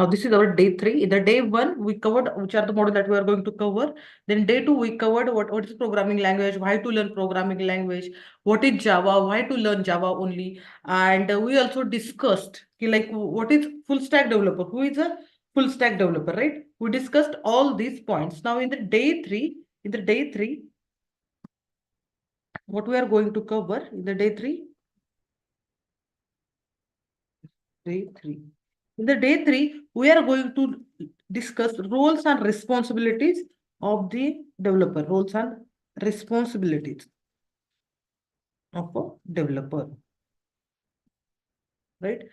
Now, this is our day 3. In the day 1, we covered which are the models that we are going to cover. Then day 2, we covered what is programming language, why to learn programming language, what is Java, why to learn Java only. And we also discussed like what is full stack developer, who is a full stack developer, right? We discussed all these points. Now, in the day 3, what we are going to cover in the day 3? Day 3. In the day 3, we are going to discuss roles and responsibilities of the developer. Roles and responsibilities of a developer. Right?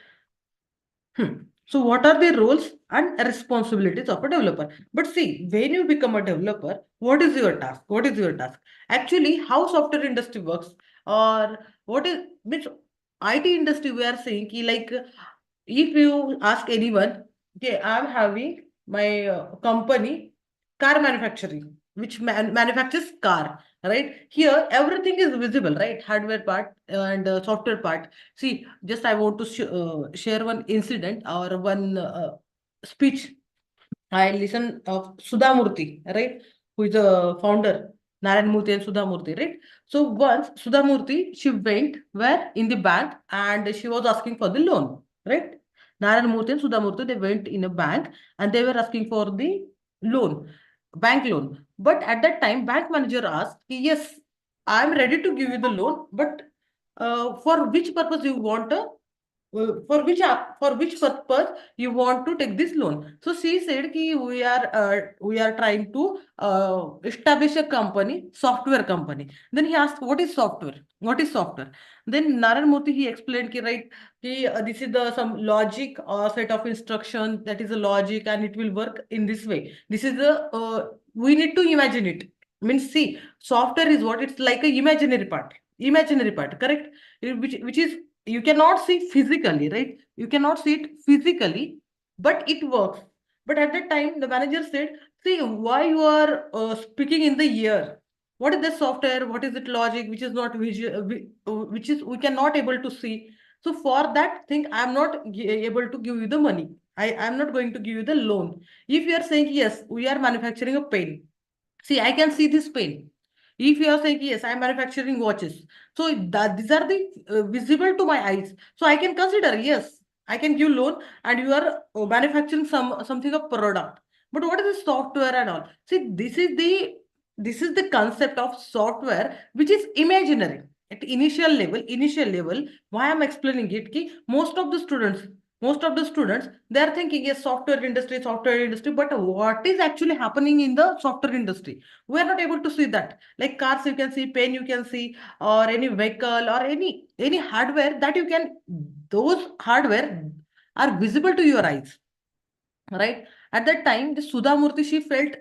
So what are the roles and responsibilities of a developer? But see, when you become a developer, what is your task? What is your task? Actually, how software industry works, or what is which IT industry we are saying ki like if you ask anyone, okay, I'm having my company car manufacturing, which manufactures car, right? Here, everything is visible, right? Hardware part and software part. See, just I want to share one incident or one speech. I listen of Sudha Murthy, right? Who is the founder, Narayan Murthy and Sudha Murthy, right? So once Sudha Murthy, she went where in the bank and she was asking for the loan, right? Narayan Murthy and Sudha Murthy, they went in a bank and they were asking for the loan, bank loan. But at that time, bank manager asked, yes, I'm ready to give you the loan, but for which purpose you want a for which purpose you want to take this loan? So she said ki we are trying to establish a company, software company. Then he asked, what is software? What is software? Then Narayan Murthy he explained ki right ki this is the some logic or set of instruction, that is a logic and it will work in this way. This is the we need to imagine it. Means see, software is what, it's like a imaginary part, correct? Which is you cannot see physically, right? You cannot see it physically, but it works. But at that time, the manager said, see, why you are speaking in the year? What is the software? What is it logic? Which is not visual, which is we cannot able to see. So for that thing, I'm not able to give you the money. I'm not going to give you the loan. If you are saying, yes, we are manufacturing a pen. See, I can see this pen. If you are saying, yes, I'm manufacturing watches. So that these are the visible to my eyes. So I can consider, yes, I can give loan and you are manufacturing something of product. But what is the software and all? See, this is the concept of software which is imaginary. At initial level, why I'm explaining it, ki most of the students, they are thinking, yes, software industry, but what is actually happening in the software industry? We are not able to see that. Like cars, you can see, pen, you can see, or any vehicle or any hardware that you can, those hardware are visible to your eyes, right? At that time, the Sudha Murthy, she felt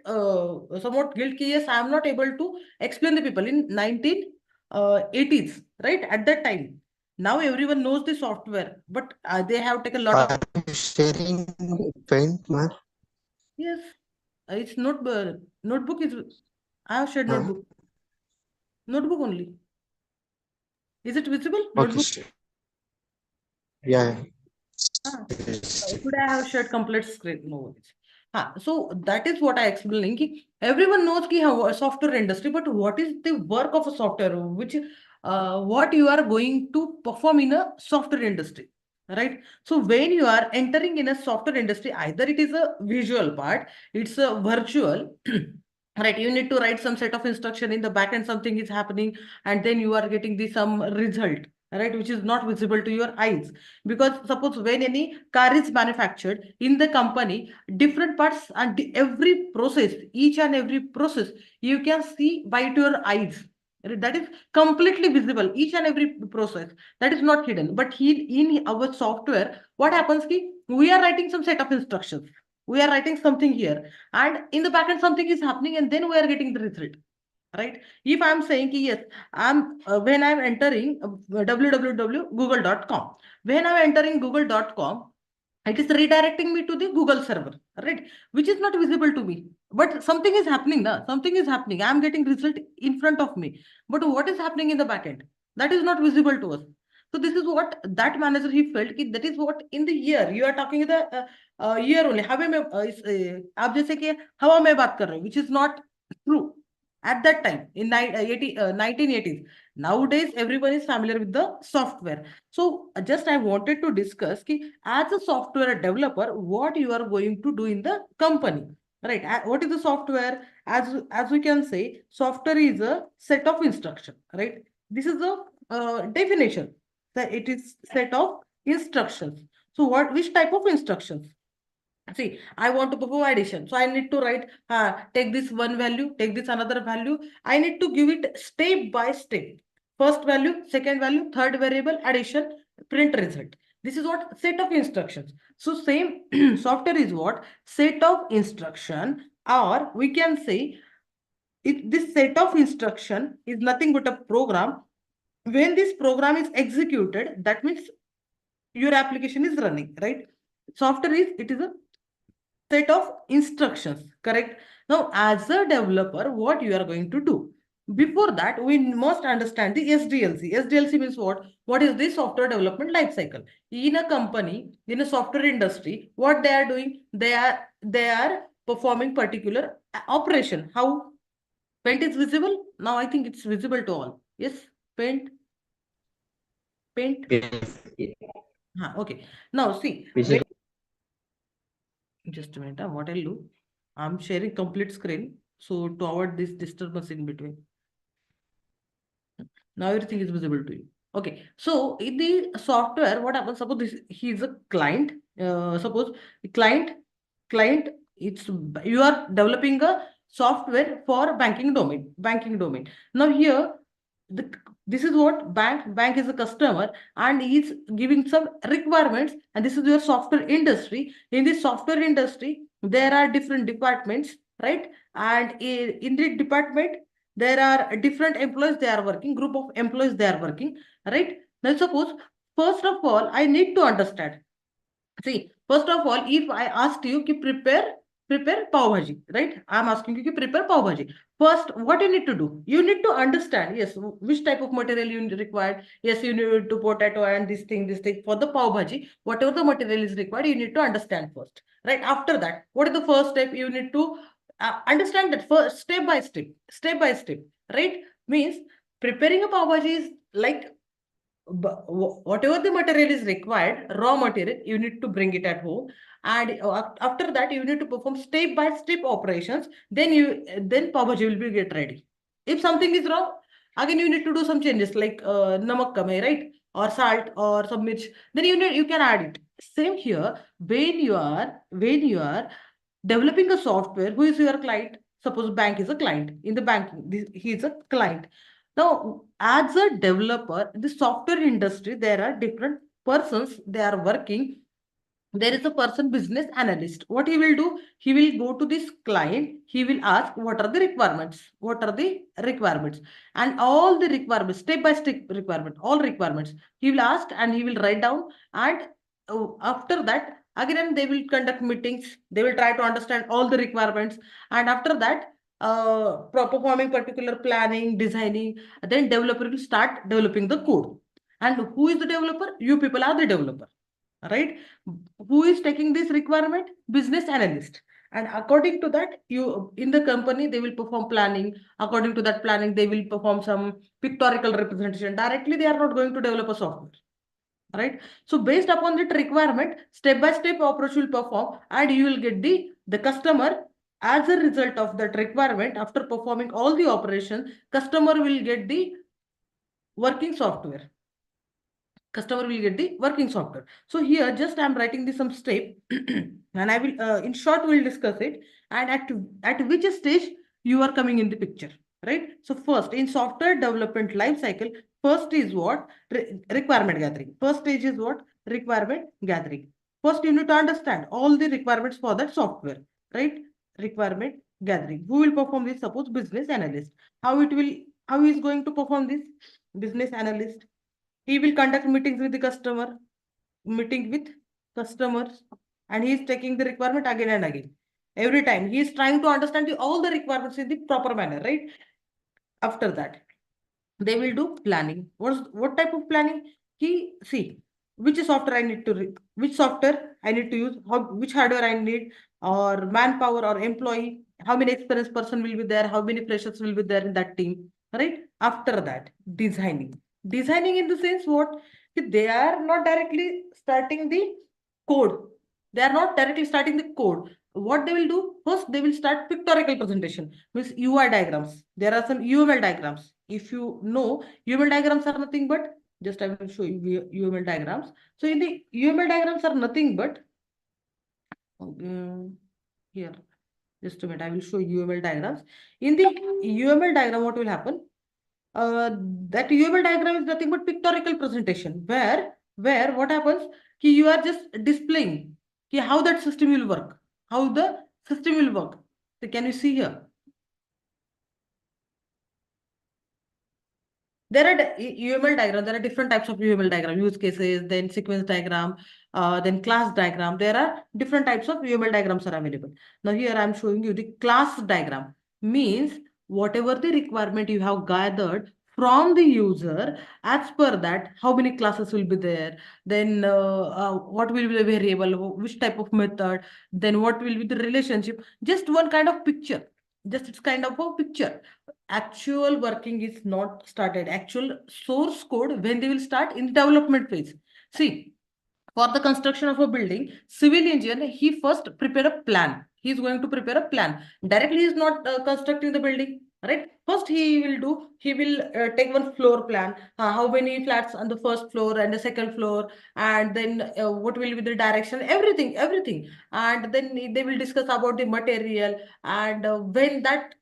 somewhat guilty. Yes, I am not able to explain the people in 1980s, right? At that time. Now everyone knows the software, but they have taken a lot of. Are you sharing paint, man? Yes, it's not notebook is. I have shared No. notebook. Notebook only. Is it visible? Okay, Notebook. yeah. Ah. Yes. Could I have shared complete screen? No worries. So that is what I explained. Ki everyone knows ki how a software industry, but what is the work of a software? Which what you are going to perform in a software industry, right? So when you are entering in a software industry, either it is a visual part, it's a virtual. Right, you need to write some set of instruction in the backend, something is happening, and then you are getting the some result, right, which is not visible to your eyes. Because suppose when any car is manufactured in the company, different parts and every process, each and every process, you can see by your eyes. That is completely visible, each and every process. That is not hidden. But in our software, what happens? Ki we are writing some set of instructions. We are writing something here, and in the backend something is happening, and then we are getting the result. Right? If I'm saying yes, I'm when I'm entering www.google.com, when I'm entering google.com, it is redirecting me to the Google server, right? Which is not visible to me. But something is happening now. Something is happening. I'm getting result in front of me. But what is happening in the backend? That is not visible to us. So this is what that manager he felt कि that is what in the year you are talking the year only. हवा में आप जैसे कि हवा में बात कर रहे हो, which is not true at that time in 1980s. Nowadays everyone is familiar with the software. So just I wanted to discuss कि as a software developer what you are going to do in the company, right? What is the software? As we can say, software is a set of instruction, right? This is the definition that it is set of instructions. So what, which type of instructions? See, I want to perform addition. So I need to write, take this one value, take this another value. I need to give it step by step. First value, second value, third variable, addition, print result. This is what set of instructions. So same software is what? Set of instruction, or we can say this set of instruction is nothing but a program. When this program is executed, that means your application is running, right? Software is, it is a set of instructions, correct? Now, as a developer, what you are going to do? Before that, we must understand the SDLC. SDLC means what? What is the software development life cycle? In a company, in a software industry, what they are doing? They are performing particular operation. How? Paint is visible? Now I think it's visible to all. Yes, paint, paint. Yes. Okay. Now see, Visible. just a minute. What I'll do, I'm sharing complete screen. So to avoid this disturbance in between. Now everything is visible to you. Okay. So in the software, what happens? Suppose this he is a client. Suppose the client, it's you are developing a software for banking domain. Banking domain. Now here the this is what bank is a customer and he's giving some requirements, and this is your software industry. In this software industry there are different departments, right? And in the department there are different employees, they are working, group of employees they are working, right? Now suppose first of all I need to understand. See, first of all, if I asked you to prepare pav bhaji, right? I'm asking you to prepare pav bhaji. First, what you need to do? You need to understand, yes, which type of material you required. Yes, you need to potato and this thing for the pav bhaji. Whatever the material is required, you need to understand first, right? After that, what is the first step? You need to understand that first, step by step, right? Means preparing a pav bhaji is like whatever the material is required, raw material, you need to bring it at home. And after that, you need to perform step by step operations. Then pav bhaji will be get ready. If something is wrong, again you need to do some changes like namak kam hai, right? Or salt or some mirch. Then you can add it. Same here, when you are developing a software, who is your client? Suppose bank is a client. In the banking, he is a client. Now, as a developer, the software industry, there are different persons, they are working. There is a person, business analyst. What he will do? He will go to this client. He will ask, what are the requirements? What are the requirements? And all the requirements, step by step requirement, all requirements, he will ask and he will write down. And after that, again, they will conduct meetings. They will try to understand all the requirements. And after that, performing particular planning, designing, then developer will start developing the code. And who is the developer? You people are the developer, right? Who is taking this requirement? Business analyst. And according to that, you in the company, they will perform planning. According to that planning, they will perform some pictorial representation. Directly, they are not going to develop a software, right? So based upon that requirement, step by step approach will perform, and you will get the customer. As a result of that requirement, after performing all the operation, customer will get the working software. Customer will get the working software. So here just I'm writing this some step and I will in short we'll discuss it, and at which stage you are coming in the picture, right? So first in software development life cycle, first is what? Requirement gathering. First stage is what? Requirement gathering. First you need to understand all the requirements for that software, right? Requirement gathering. Who will perform this? Suppose business analyst. How is going to perform this? Business analyst, he will conduct meetings with the customer, meeting with customers, and he is taking the requirement again and again. Every time he is trying to understand all the requirements in the proper manner, right? After that, they will do planning. What type of planning? see which software I need to which software I need to use, which hardware I need, or manpower or employee, how many experienced person will be there, how many freshers will be there in that team, right? After that, designing in the sense what, they are not directly starting the code. They are not directly starting the code. What they will do first, they will start pictorial presentation, means UI diagrams. There are some UML diagrams. If you know, UML diagrams are nothing but, just I will show you UML diagrams. So in the UML diagrams are nothing but, here, just a minute, I will show UML diagrams. In the UML diagram, what will happen? That UML diagram is nothing but pictorial presentation, where what happens, you are just displaying how that system will work, how the system will work. So can you see here? There are UML diagram. There are different types of UML diagram, use cases, then sequence diagram, then class diagram. There are different types of UML diagrams are available. Now here I am showing you the class diagram. Means whatever the requirement you have gathered from the user, as per that, how many classes will be there, then what will be the variable, which type of method, then what will be the relationship. Just one kind of picture. Just it's kind of a picture. Actual working is not started. Actual source code, when they will start in development phase. See, for the construction of a building, civil engineer, he first prepare a plan. He is going to prepare a plan. Directly, he is not constructing the building, right? First, he will take one floor plan. How many flats on the first floor and the second floor, and then what will be the direction, everything. And then they will discuss about the material, and when that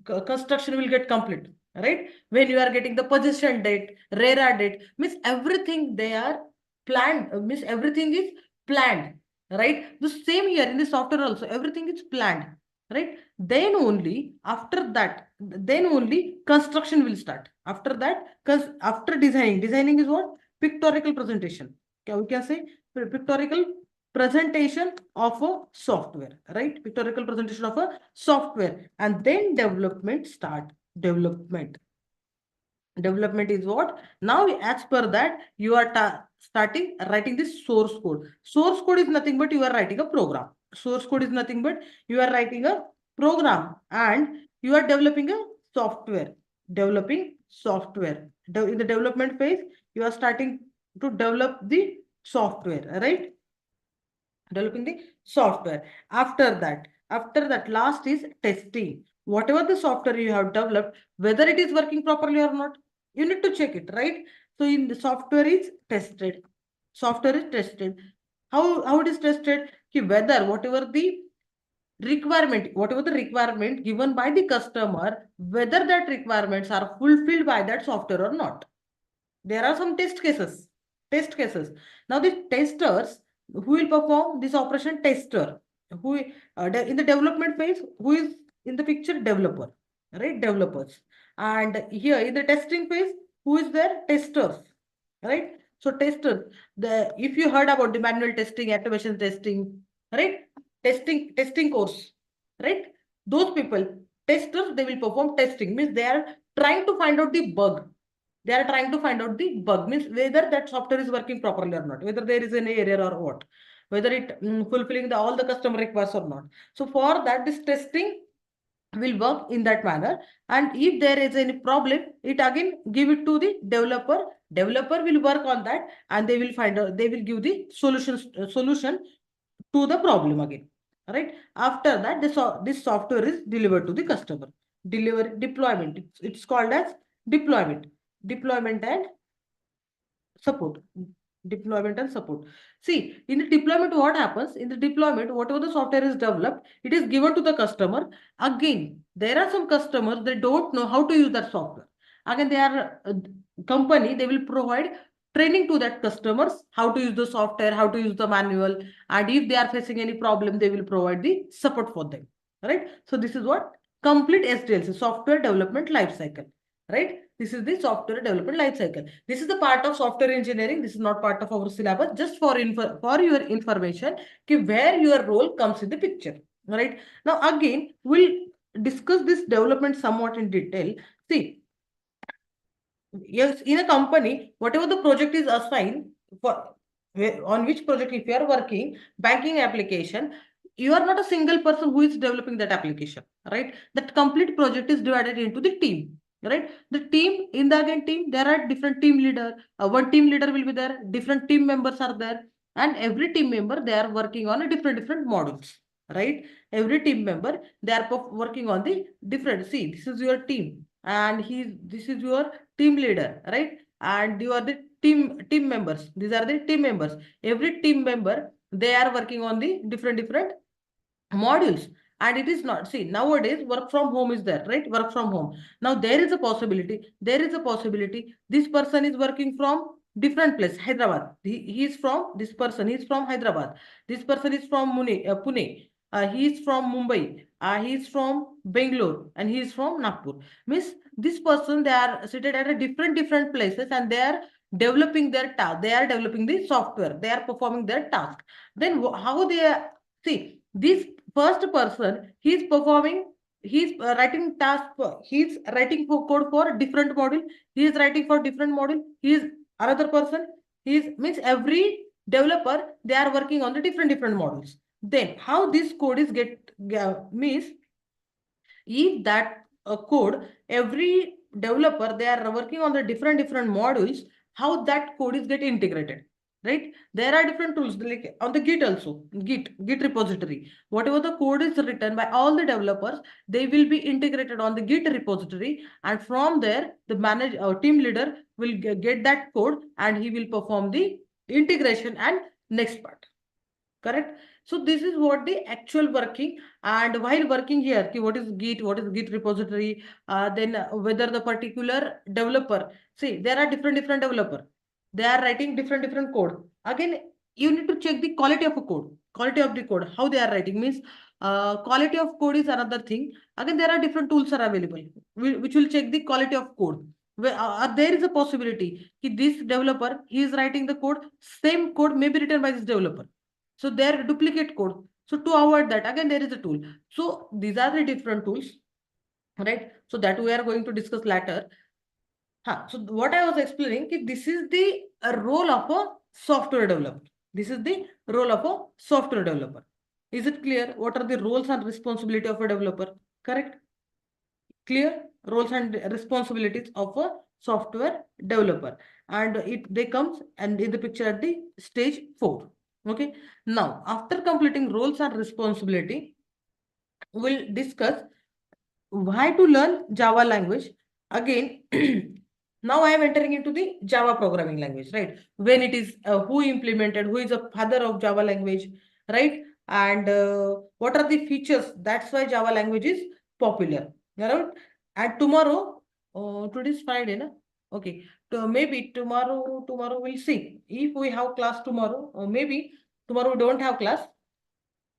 construction will get complete, right? When you are getting the possession date, RERA date, means everything they are planned, means everything is planned, right? The same here in the software also, everything is planned, right? Then only after that, then only construction will start. After that, because after designing is what? Pictorial presentation. Okay, we can say pictorial presentation of a software, right? Pictorial presentation of a software, and then development start. Development is what? Now, as per that, you are starting writing this source code. Source code is nothing but you are writing a program. Source code is nothing but you are writing a program, and you are developing a software. Developing software. In the development phase, you are starting to develop the software, right? Developing the software. After that, last is testing. Whatever the software you have developed, whether it is working properly or not, you need to check it, right? So in the software is tested. Software is tested. How it is tested? Whether whatever the requirement given by the customer, whether that requirements are fulfilled by that software or not. There are some test cases. Now the testers, who will perform this operation? Tester. Who in the development phase, who is in the picture? Developer, right? Developers. And here in the testing phase, who is there? Testers, right? So testers, if you heard about the manual testing, automation testing, right? Testing course, right? Those people, testers, they will perform testing, means they are trying to find out the bug. They are trying to find out the bug, means whether that software is working properly or not, whether there is any error or what, whether it fulfilling all the customer requests or not. So for that, this testing will work in that manner. And if there is any problem, it again give it to the developer will work on that, and they will find out, they will give the solution to the problem again, right? After that, this software is delivered to the customer. Deployment, it's called as deployment and support. Deployment and support. See, in the deployment, what happens? In the deployment, whatever the software is developed, it is given to the customer. Again, there are some customers, they don't know how to use that software. Again, they are a company, they will provide training to that customers, how to use the software, how to use the manual, and if they are facing any problem, they will provide the support for them, right? So this is what complete SDLC, software development life cycle, right? This is the software development life cycle. This is the part of software engineering. This is not part of our syllabus. Just for your information, where your role comes in the picture. Right? Now, again, we'll discuss this development somewhat in detail. See, yes, in a company, whatever the project is assigned for, on which project if you are working, banking application, you are not a single person who is developing that application, right? That complete project is divided into the team, right? The team, in the again team, there are different team leader. One team leader will be there, different team members are there, and every team member, they are working on a different modules, right? Every team member, they are working on the different, see, this is your team, and this is your team leader, right? And you are the team members. These are the team members. Every team member, they are working on the different modules. And it is not, see, nowadays work from home is there, right? Work from home. Now there is a possibility this person is working from different place, Hyderabad. He is from, this person is from Hyderabad. This person is from Pune. He is from Mumbai. He is from Bangalore, and he is from Nagpur. Means this person, they are seated at a different places, and they are developing their task. They are developing the software. They are performing their task. Then how they are, see, this first person, he's performing, he's writing task for, he's writing for code for different module, he is writing for different module, he is another person, he is, means every developer, they are working on the different modules. Then how this code is get means, if that code, every developer, they are working on the different modules, how that code is get integrated, right? There are different tools like on the Git also, Git repository. Whatever the code is written by all the developers, they will be integrated on the Git repository, and from there, the manager or team leader will get that code, and he will perform the integration and next part. Correct? So this is what the actual working. And while working here, what is Git repository, then whether the particular developer, see, there are different developer, they are writing different code. Again, you need to check the quality of a code, quality of the code, how they are writing means, quality of code is another thing. Again, there are different tools are available which will check the quality of code. Where there is a possibility this developer, he is writing the code, same code may be written by this developer, so there duplicate code. So to avoid that, again, there is a tool. So these are the different tools, right? So that we are going to discuss later. So what I was explaining, this is the role of a software developer. This is the role of a software developer. Is it clear? What are the roles and responsibility of a developer? Correct? Clear? Roles and responsibilities of a software developer. And they comes and in the picture at the stage 4. Okay. Now, after completing roles and responsibility, we'll discuss why to learn Java language. Again, now I am entering into the Java programming language, right? When it is, who implemented, who is the father of Java language, right? And what are the features? That's why Java language is popular, right? And tomorrow, today is Friday, na? Okay. So maybe tomorrow we'll see if we have class tomorrow, or maybe tomorrow we don't have class.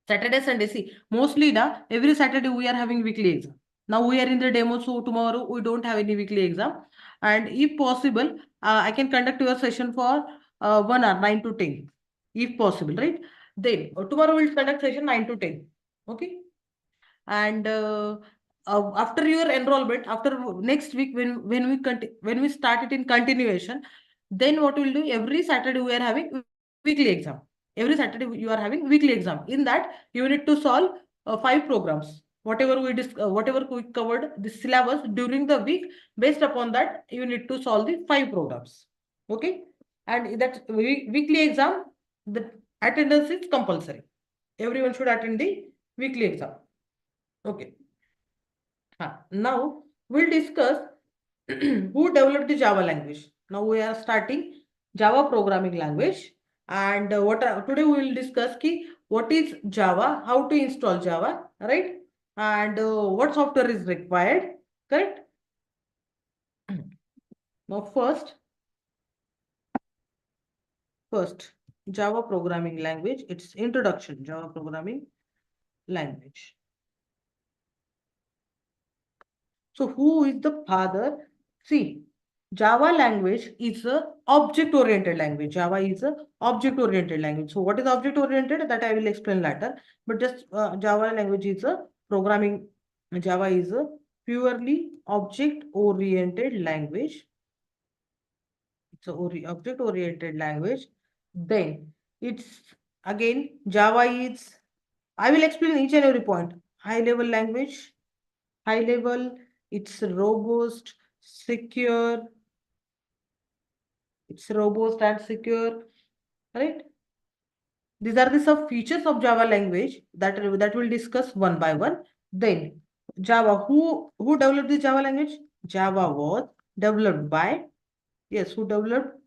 Saturday, Sunday. See, mostly every Saturday we are having weekly exam. Now we are in the demo, so tomorrow we don't have any weekly exam. And if possible, I can conduct your session for 1 hour, 9 to 10, if possible, right? Then tomorrow we'll conduct session 9 to 10. Okay. And after your enrollment, after next week, when we start it in continuation, then what we'll do, every Saturday we are having weekly exam. Every Saturday you are having weekly exam. In that, you need to solve 5 programs. Whatever we covered the syllabus during the week, based upon that, you need to solve the 5 programs. Okay. And that weekly exam, the attendance is compulsory. Everyone should attend the weekly exam. Okay. Now we'll discuss who developed the Java language. Now we are starting Java programming language, and today we will discuss what is Java, how to install Java, right? And what software is required, correct? Now first Java programming language. It's introduction, Java programming language. So who is the father? See, Java language is a object-oriented language. Java is a object-oriented language. So what is object-oriented? That I will explain later. But just Java language is a programming. Java is a purely object-oriented language. So object-oriented language. Then it's again Java is. I will explain each and every point. High-level language. High level. It's robust, secure. It's robust and secure, right? These are the some features of Java language that we'll discuss one by one. Then Java. Who developed the Java language? Java was developed by, yes, who developed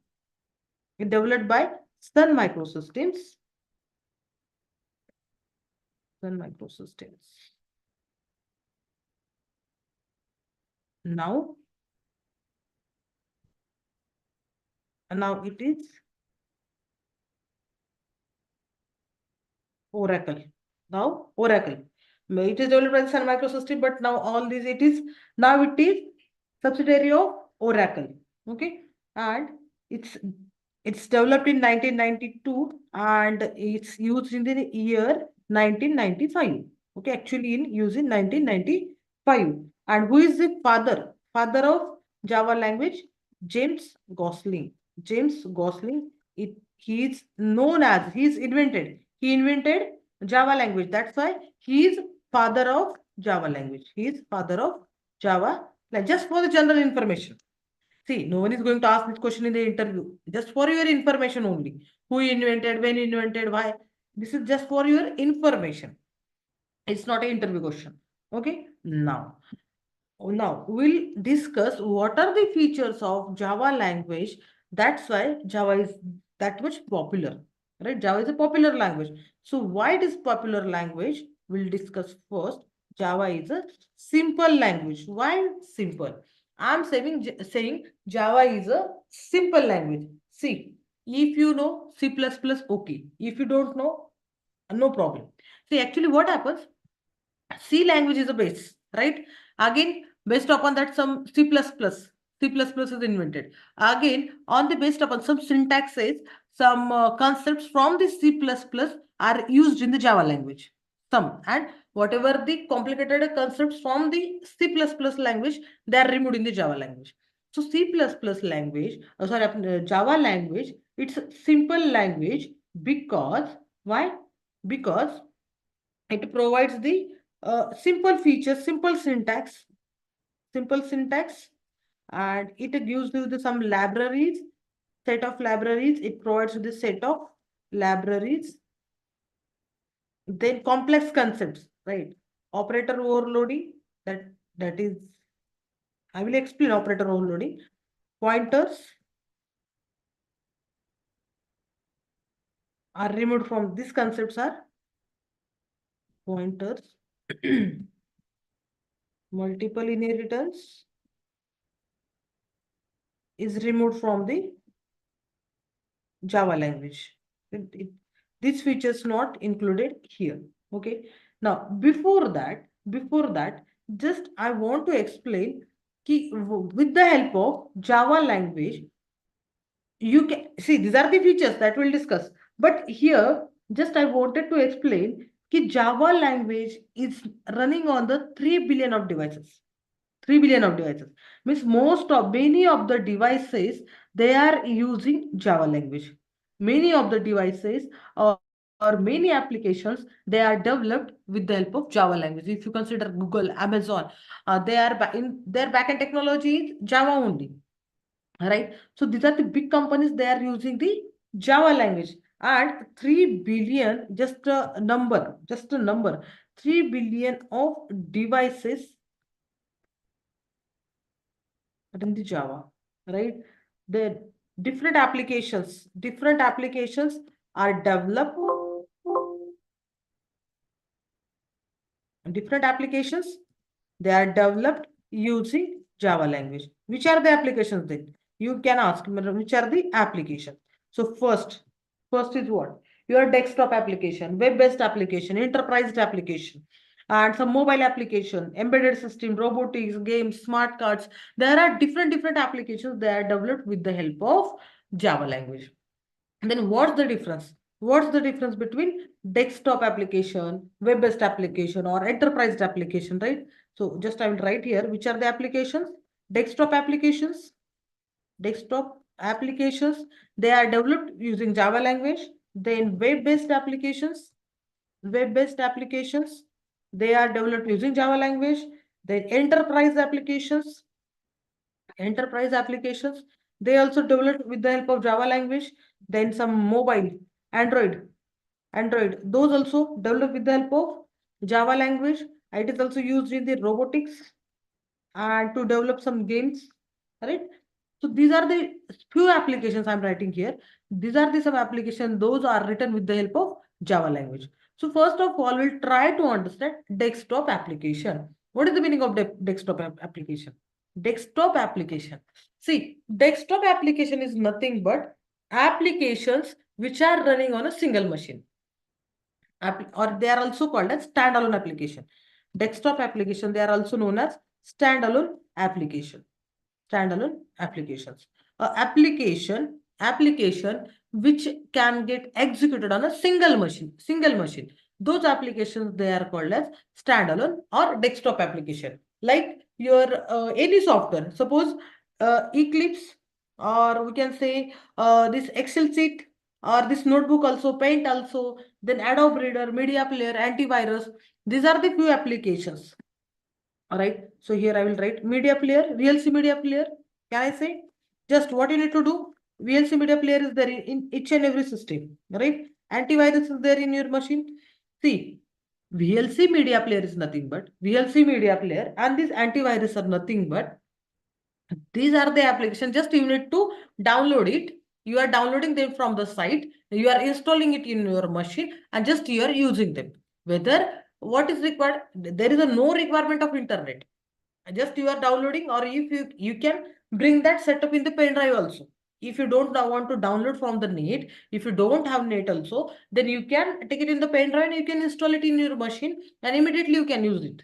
it? Developed by Sun Microsystems. Sun Microsystems. Now, now it is Oracle. Now Oracle. It is developed by Sun Microsystem, but now all these it is subsidiary of Oracle. Okay, and it's it's developed in 1992 and it's used in the year 1995. Okay, actually in use in 1995. And who is the father? Father of Java language? James Gosling. James Gosling. He is known as he invented Java language. That's why he is father of Java language. He is father of Java. Like just for the general information. See, no one is going to ask this question in the interview. Just for your information only. Who invented, when invented, why. This is just for your information. It's not an interview question. Okay. Now we'll discuss what are the features of Java language. That's why Java is that much popular, right? Java is a popular language. So why it is popular language? We'll discuss first. Java is a simple language. Why simple? I'm saying Java is a simple language. See, if you know C++, okay. If you don't know, no problem. See, actually what happens? C language is a base, right? Again, based upon that, some C++ is invented. Again, on the based upon some syntaxes, some concepts from the C++ are used in the Java language. Some and whatever the complicated concepts from the C++ language, they are removed in the Java language. So C++ language, Java language, it's a simple language because why? Because it provides the simple features, simple syntax, and it gives you some libraries, set of libraries. It provides you the set of libraries. Then complex concepts, right? Operator overloading. That is, I will explain operator overloading. Pointers are removed from these concepts are pointers. Multiple inheritance is removed from the Java language. This feature is not included here. Okay. Now, before that, just I want to explain with the help of Java language, you can see these are the features that we'll discuss. But here, just I wanted to explain that Java language is running on the 3 billion of devices. 3 billion of devices means many of the devices they are using Java language. Many of the devices or many applications they are developed with the help of Java language. If you consider Google, Amazon, they are in their backend technology is Java only, right? So these are the big companies, they are using the Java language. And 3 billion, just a number, 3 billion of devices in the Java, right? The different applications are developed, different applications, they are developed using Java language. Which are the applications then? You can ask, which are the applications? So first is what? Your desktop application, web-based application, enterprise application, and some mobile application, embedded system, robotics, games, smart cards. There are different applications that are developed with the help of Java language. And then what's the difference? What's the difference between desktop application, web-based application, or enterprise application, right? So just I will write here, which are the applications? Desktop applications, desktop applications, they are developed using Java language. Then web-based applications, they are developed using Java language. Then enterprise applications, they also developed with the help of Java language. Then some mobile, Android, those also developed with the help of Java language. It is also used in the robotics and to develop some games, right? So these are the few applications I'm writing here. These are the some applications, those are written with the help of Java language. So first of all, we'll try to understand desktop application. What is the meaning of desktop application? Desktop application. See, desktop application is nothing but applications which are running on a single machine. Or they are also called as standalone application. Desktop application, they are also known as standalone application. Standalone applications. Application which can get executed on a single machine. Those applications, they are called as standalone or desktop application. Like your any software, suppose Eclipse, or we can say this Excel sheet, or this notebook also, Paint also, then Adobe Reader, Media Player, Antivirus. These are the few applications. All right. So here I will write Media Player, VLC Media Player. Can I say? Just what you need to do? VLC Media Player is there in each and every system, right? Antivirus is there in your machine. See, VLC Media Player is nothing but VLC Media Player, and this antivirus are nothing but these are the applications. Just you need to download it. You are downloading them from the site. You are installing it in your machine, and just you are using them. Whether what is required, there is a no requirement of internet. Just you are downloading, or if you can bring that setup in the pen drive also. If you don't want to download from the net, if you don't have net also, then you can take it in the pen drive and you can install it in your machine, and immediately you can use it.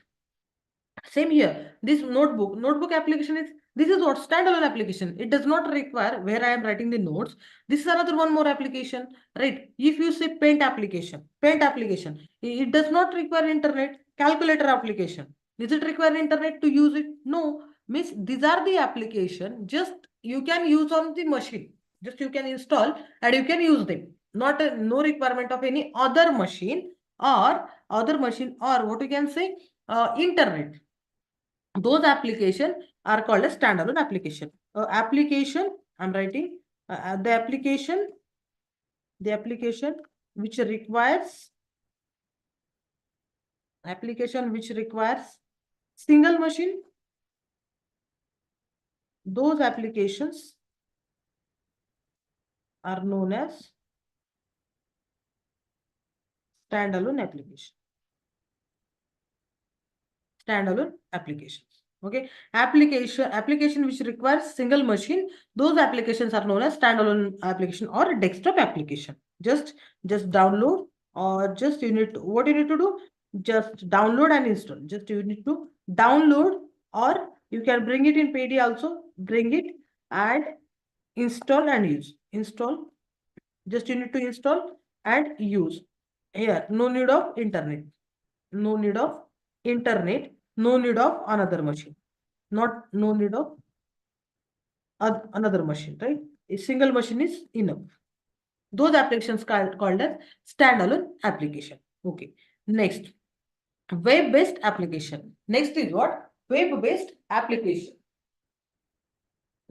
Same here. This notebook application is, this is what standalone application. It does not require where I am writing the notes. This is another one more application, right? If you say paint application, it does not require internet. Calculator application, does it require internet to use it? No. Means these are the application just you can use on the machine. Just you can install and you can use them. Not no requirement of any other machine, or what you can say internet. Those applications are called as standalone application. I'm writing the application which requires single machine. Those applications are known as standalone applications. Okay, application which requires single machine, those applications are known as standalone application or desktop application. Just download, or just you need to, what you need to do, just download and install. Just you need to download, or you can bring it in PD also, bring it and install and use. Just you need to install and use. Here, no need of internet, no need of another machine, no need of another machine, right? A single machine is enough. Those applications called as standalone application. Okay. Next, web-based application. Next is what? Web-based application.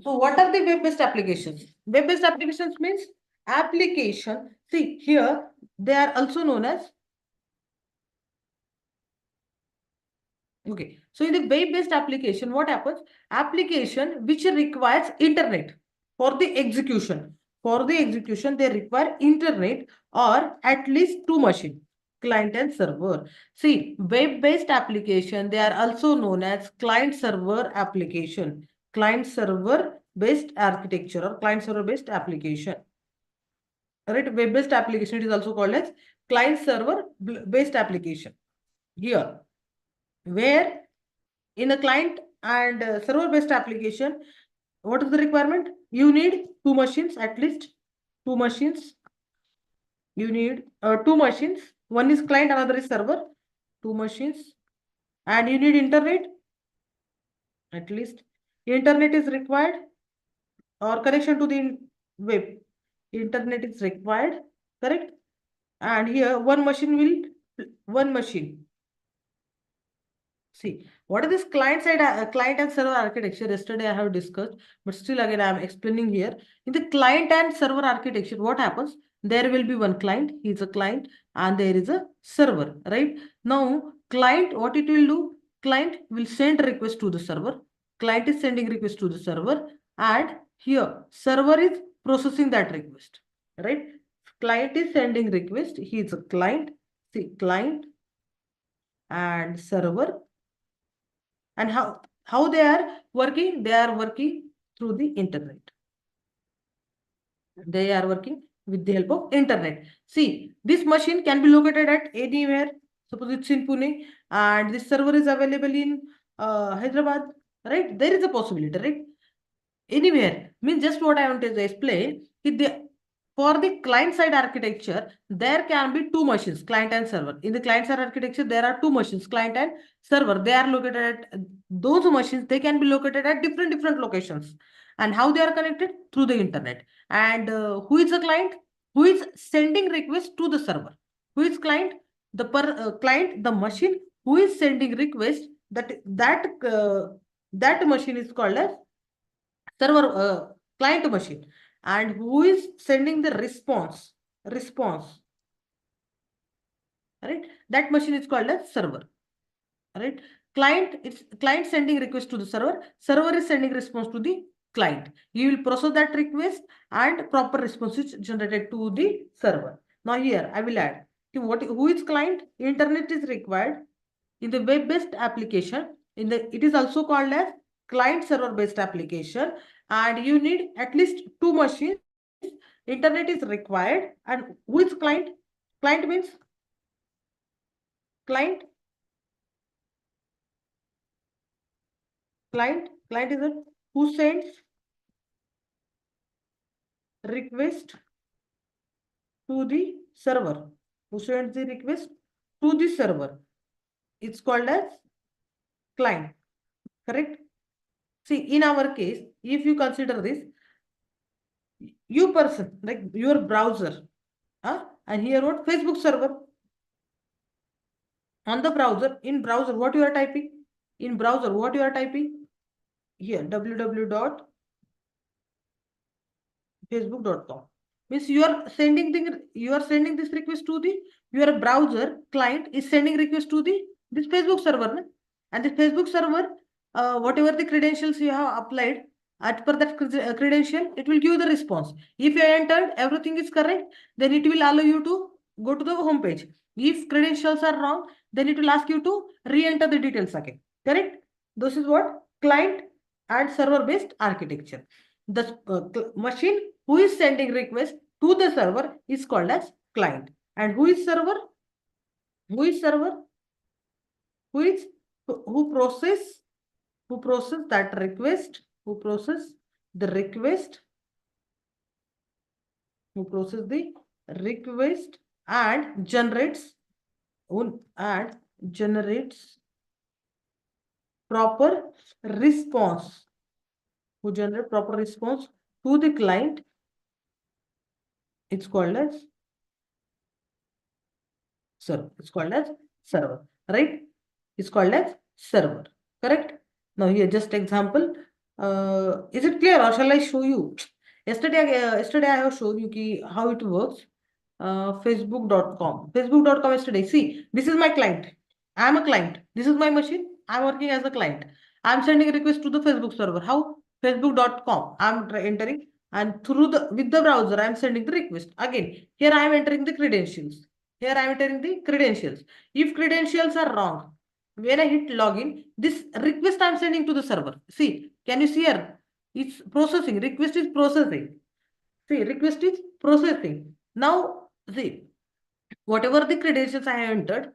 So what are the web-based applications? Web-based applications means application. See here, they are also known as, okay. So in the web-based application, what happens? Application which requires internet for the execution. For the execution, they require internet or at least two machines, client and server. See, web-based application, they are also known as client-server application, client-server-based architecture or client-server-based application. Right? Web-based application, it is also called as client-server-based application. Here, where in a client and server-based application, what is the requirement? You need two machines, at least two machines. You need two machines. One is client, another is server. Two machines. And you need internet. At least internet is required. or connection to the web. Internet is required, correct? And here one machine. See, what is this client side, client and server architecture? Yesterday I have discussed, but still again I am explaining here. In the client and server architecture, what happens? There will be one client, he is a client, and there is a server, right? Now, client, what it will do? Client will send request to the server. Client is sending request to the server, and here server is processing that request, right? Client is sending request, he is a client. See, client and server. And how they are working? They are working through the internet. They are working with the help of internet. See, this machine can be located at anywhere. Suppose it's in Pune and this server is available in Hyderabad, right? There is a possibility, right? Anywhere. Means just what I want to explain. For the client side architecture, there can be two machines, client and server. In the client side architecture, there are two machines, client and server. They are located at those machines. They can be located at different locations. And how they are connected? Through the internet. And who is the client? Who is sending request to the server? Who is client? The client, the machine who is sending request. That machine is called as server, client machine. And who is sending the response, right? That machine is called as server, right? Client sending request to the server is sending response to the client. You will process that request and proper response is generated to the server. Now here I will add who is client. Internet is required in the web-based application. It is also called as client server based application, and you need at least two machines. Internet is required. And who is client? Client means client is it who sends request to the server. Who sends the request to the server? It's called as client, correct? See, in our case, if you consider this, you person, like your browser, and here what? Facebook server. On the browser, in browser, what you are typing? In browser, what you are typing? Here, www.facebook.com. Means you are sending this request to the your browser. Client is sending request to this Facebook server, na? And this Facebook server, whatever the credentials you have applied, as per that credential, it will give the response. If you entered everything is correct, then it will allow you to go to the home page. If credentials are wrong, then it will ask you to re-enter the details again. Correct? This is what client and server based architecture. The machine who is sending request to the server is called as client. And who is server? Who is server? Who process that request? Who process the request? Who process the request and generates proper response. Who generate proper response to the client? It's called as server. It's called as server, right? It's called as server, correct? Now here just example. Is it clear or shall I show you? Yesterday I have shown you how it works. Facebook.com yesterday. See, this is my client. I am a client. This is my machine. I am working as a client. I am sending a request to the Facebook server. How? Facebook.com. I am entering, and with the browser I am sending the request. Again, here I am entering the credentials. If credentials are wrong, when I hit login, this request I am sending to the server. See, can you see here? It's processing. Request is processing. See, request is processing. Now, see, whatever the credentials I have entered,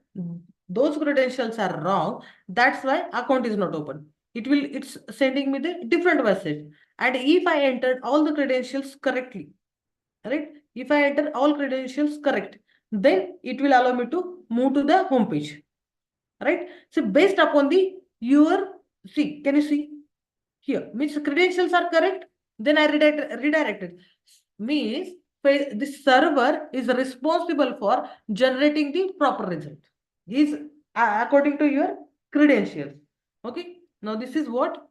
those credentials are wrong. That's why account is not open. It's sending me the different message. And if I entered all the credentials correctly, right? If I enter all credentials correct, then it will allow me to move to the home page, right? So based upon can you see here, means credentials are correct, Then I redirected. Means this server is responsible for generating the proper result. Is according to your credentials. Okay. Now this is what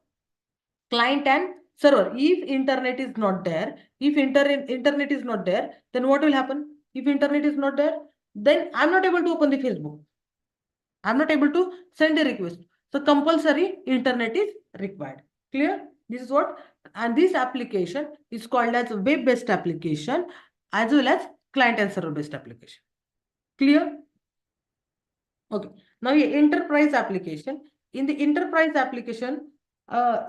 client and server. If internet is not there, if internet is not there, then what will happen? If internet is not there, then I'm not able to open the Facebook. I'm not able to send a request. So compulsory internet is required. Clear? This is what, and this application is called as web-based application as well as client and server-based application. Clear? Okay. Now, enterprise application. In the enterprise application,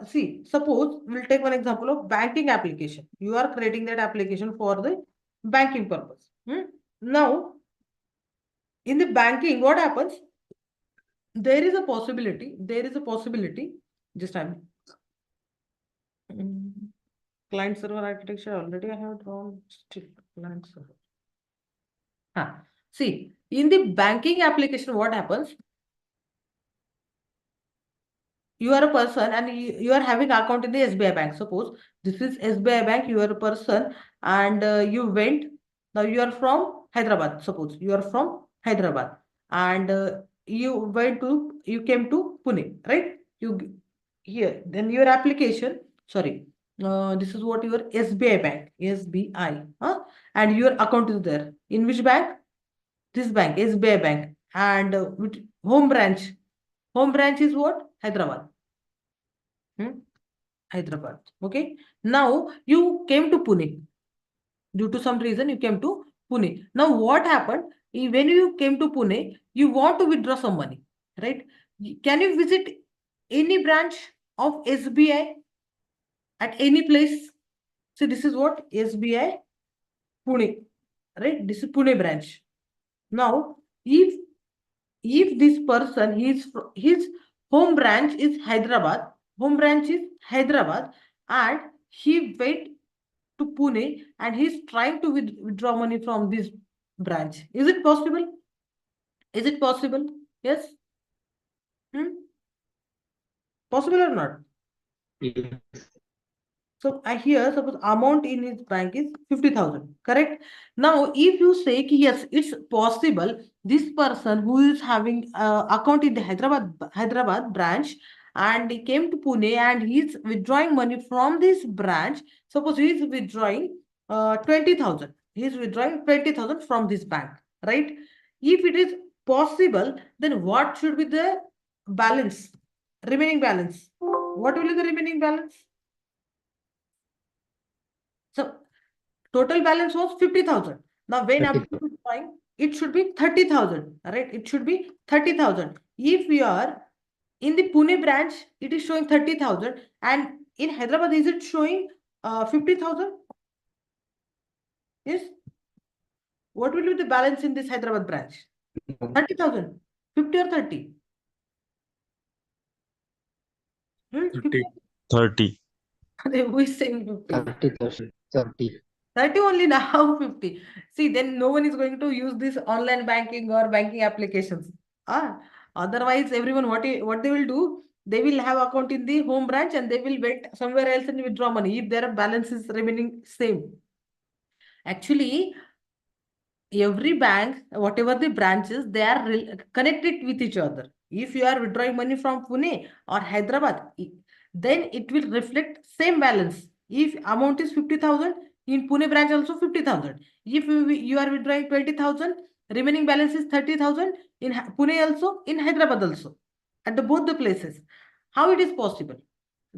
see, suppose we'll take one example of banking application. You are creating that application for the banking purpose. Now, in the banking, what happens? There is a possibility. Just I'm client server architecture already I have drawn client server. See, in the banking application, what happens? You are a person and you are having account in the SBI bank. Suppose this is SBI bank, you are a person and you went, now you are from Hyderabad. Suppose you are from Hyderabad and you came to Pune, right? Here, then your application, sorry, this is what your SBI bank, SBI, and your account is there. In which bank? This bank, SBI bank, and home branch. Home branch is what? Hyderabad. Hyderabad. Okay. Now you came to Pune. Due to some reason, you came to Pune. Now what happened? When you came to Pune, you want to withdraw some money, right? Can you visit any branch of SBI at any place? So this is what SBI Pune, right? This is Pune branch. Now, if this person, his home branch is Hyderabad, and he went to Pune and he's trying to withdraw money from this branch. Is it possible? Is it possible? Yes? Possible or not? Yes. So I hear suppose amount in his bank is 50,000, correct? Now, if you say yes, it's possible, this person who is having account in the Hyderabad branch and he came to Pune and he's withdrawing money from this branch. Suppose he is withdrawing 20,000. He is withdrawing 20,000 from this bank, right? If it is possible, then what should be the balance? Remaining balance. What will be the remaining balance? So total balance was 50,000. Now when I'm trying, it should be 30,000, right? It should be 30,000. If we are in the Pune branch, it is showing 30,000 and in Hyderabad, is it showing 50,000? Yes. What will be the balance in this Hyderabad branch? 30,000, 50 or 30? 50. 30. Who is saying 50? 30. 30 only now 50. See, then no one is going to use this online banking or banking applications. Otherwise, everyone, what they will do, they will have account in the home branch and they will wait somewhere else and withdraw money if their balance is remaining same. Actually, every bank, whatever the branches, they are connected with each other. If you are withdrawing money from Pune or Hyderabad, then it will reflect same balance. If amount is 50,000, in Pune branch also 50,000. If you are withdrawing 20,000, remaining balance is 30,000 in Pune also, in Hyderabad also, at both the places. How it is possible?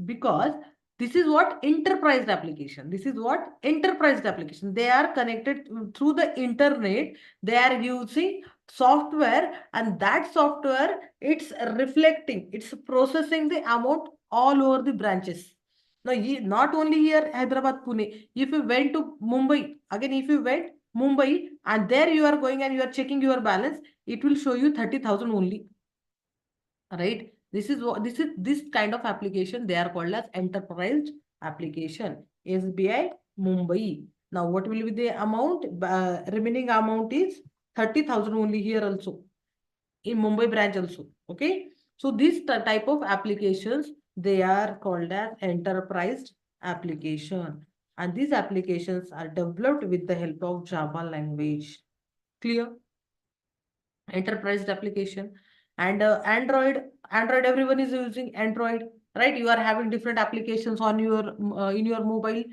Because this is what enterprise application. This is what enterprise application. They are connected through the internet. They are using software and that software, it's reflecting, it's processing the amount all over the branches. Now, not only here, Hyderabad, Pune. If you went to Mumbai, again, if you went Mumbai and there you are going and you are checking your balance, it will show you 30,000 only. Right? This kind of application, they are called as enterprise application. SBI Mumbai. Now, what will be the amount? Remaining amount is 30,000 only here also. In Mumbai branch also. Okay. So this type of applications, they are called as enterprise application, and these applications are developed with the help of Java language. Clear? Enterprise application. And Android, everyone is using Android, right? You are having different applications on your in your mobile,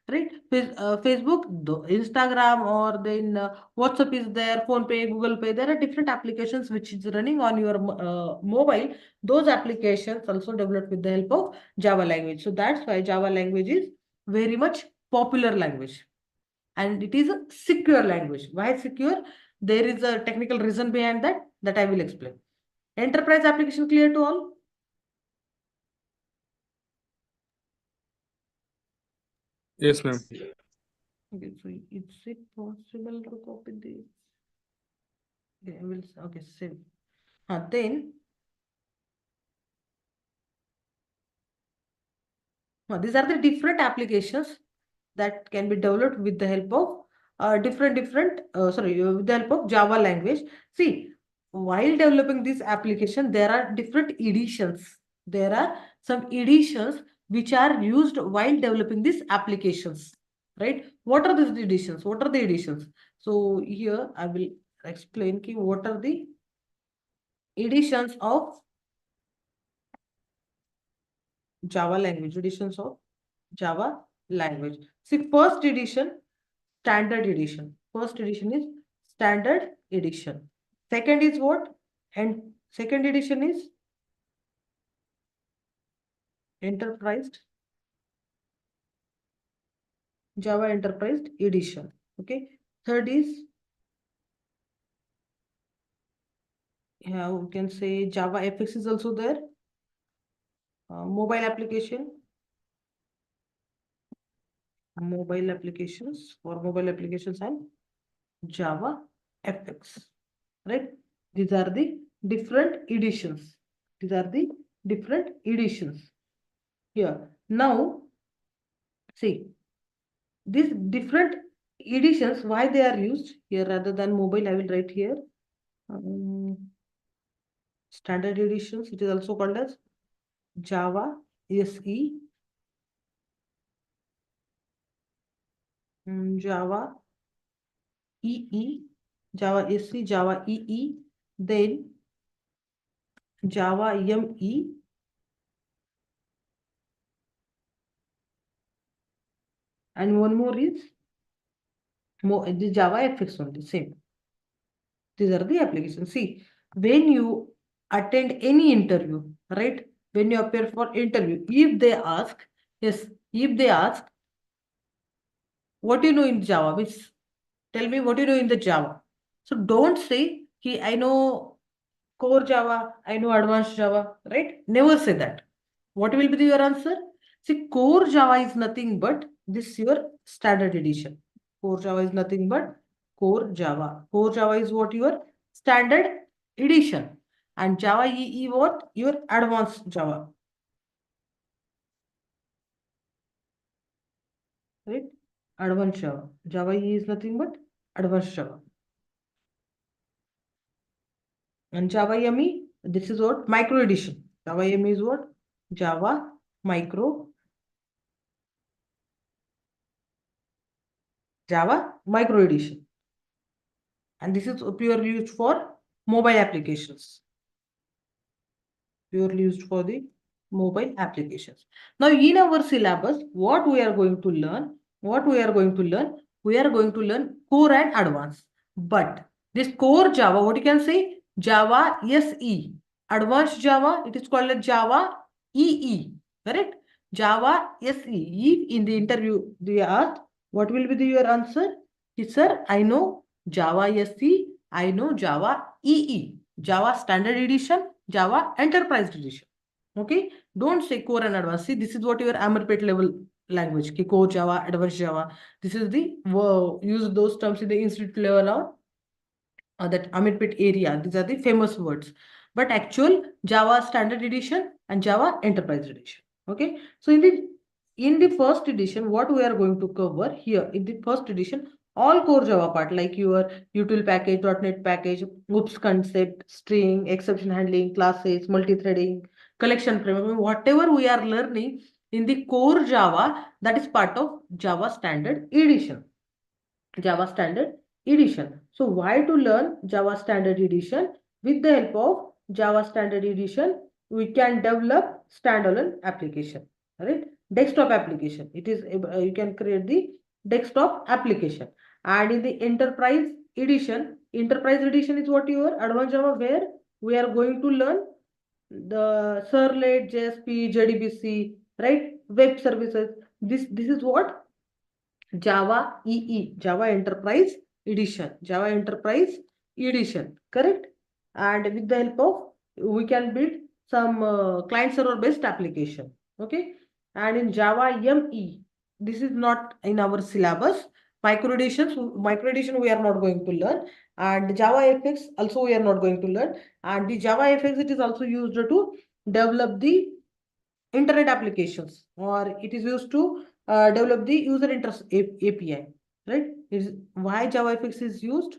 right? Facebook, Instagram, or then WhatsApp is there, Phone Pay, Google Pay. There are different applications which is running on your mobile. Those applications also developed with the help of Java language. So that's why Java language is very much popular language, and it is a secure language. Why secure? There is a technical reason behind that I will explain. Enterprise application clear to all? Yes, ma'am. Okay, so is it possible to copy this? Okay, I will, okay, save. Then these are the different applications that can be developed with the help of with the help of Java language. See, while developing this application, there are different editions. There are some editions which are used while developing these applications, right? What are these editions? What are the editions? So here I will explain what are the editions of Java language. Editions of Java language. See, first edition, standard edition. First edition is standard edition. Second is what? And second edition is enterprise, Java enterprise edition. Okay. Third is, yeah, we can say Java FX is also there. Mobile application, mobile applications, for mobile applications and Java FX, right? These are the different editions. These are the different editions. Here. Now, see, these different editions, why they are used here rather than mobile, I will write here. Standard editions, it is also called as Java SE, Java EE, Java SE, Java EE, then Java ME, and one more is the Java FX only, same. These are the applications. See, when you attend any interview, right? When you appear for interview, if they ask, yes, if they ask, what do you know in Java? Means, tell me what you know in the Java. So don't say, I know core Java, I know advanced Java, right? Never say that. What will be your answer? See, core Java is nothing but this your standard edition. Core Java is nothing but core Java. Core Java is what your standard edition. And Java EE what? Your advanced Java. Right? Advanced Java. Java EE is nothing but advanced Java. And Java ME, this is what? Micro edition. Java ME is what? Java Micro. Java Micro edition. And this is purely used for mobile applications. Purely used for the mobile applications. Now, in our syllabus, what we are going to learn? What we are going to learn? We are going to learn core and advanced. But this core Java, what you can say? Java SE. Advanced Java, it is called as Java EE. Correct? Java SE. If in the interview they ask, what will be your answer? Yes, sir, I know Java SE. I know Java EE. Java Standard Edition, Java Enterprise Edition. Okay, don't say core and advanced. See, this is what your Amarpet level language, core Java, advanced Java. This is the use those terms in the institute level or that Amarpet area. These are the famous words. But actual Java Standard Edition and Java Enterprise Edition. Okay, so in the first edition, what we are going to cover here in the first edition, all core Java part like your util package, .NET package, OOPS concept, string, exception handling, classes, multi-threading, collection framework, whatever we are learning in the core Java that is part of Java Standard Edition. Java Standard Edition. So why to learn Java Standard Edition? With the help of Java Standard Edition, we can develop standalone application, right? Desktop application. It is you can create the desktop application. And in the Enterprise Edition is what your advanced Java, where we are going to learn the Servlet, JSP, JDBC, right? Web services. This is what Java EE, Java Enterprise Edition, correct? And with the help of, we can build some client server based application, okay? And in Java ME, this is not in our syllabus. Micro edition we are not going to learn, and Java FX also we are not going to learn. And the Java FX, it is also used to develop the internet applications, or it is used to develop the user interface API, right? Is why JavaFX is used?